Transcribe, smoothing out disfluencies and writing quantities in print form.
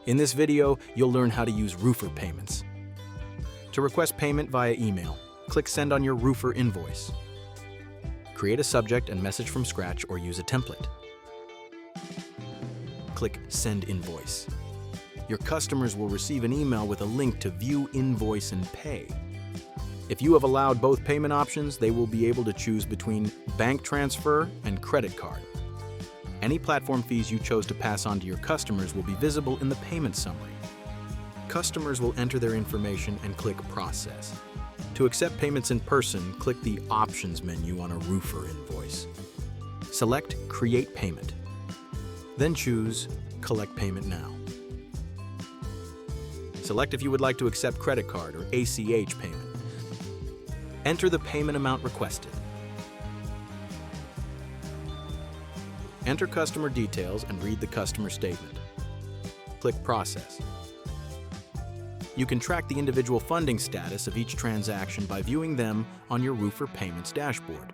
In this video, you'll learn how to use Roofr payments. To request payment via email, click Send on your Roofr invoice. Create a subject and message from scratch or use a template. Click Send Invoice. Your customers will receive an email with a link to view, invoice, and pay. If you have allowed both payment options, they will be able to choose between bank transfer and credit card. Any platform fees you chose to pass on to your customers will be visible in the payment summary. Customers will enter their information and click Process. To accept payments in person, click the Options menu on a Roofr invoice. Select Create Payment. Then choose Collect Payment Now. Select if you would like to accept credit card or ACH payment. Enter the payment amount requested. Enter customer details and read the customer statement. Click Process. You can track the individual funding status of each transaction by viewing them on your Roofr Payments dashboard.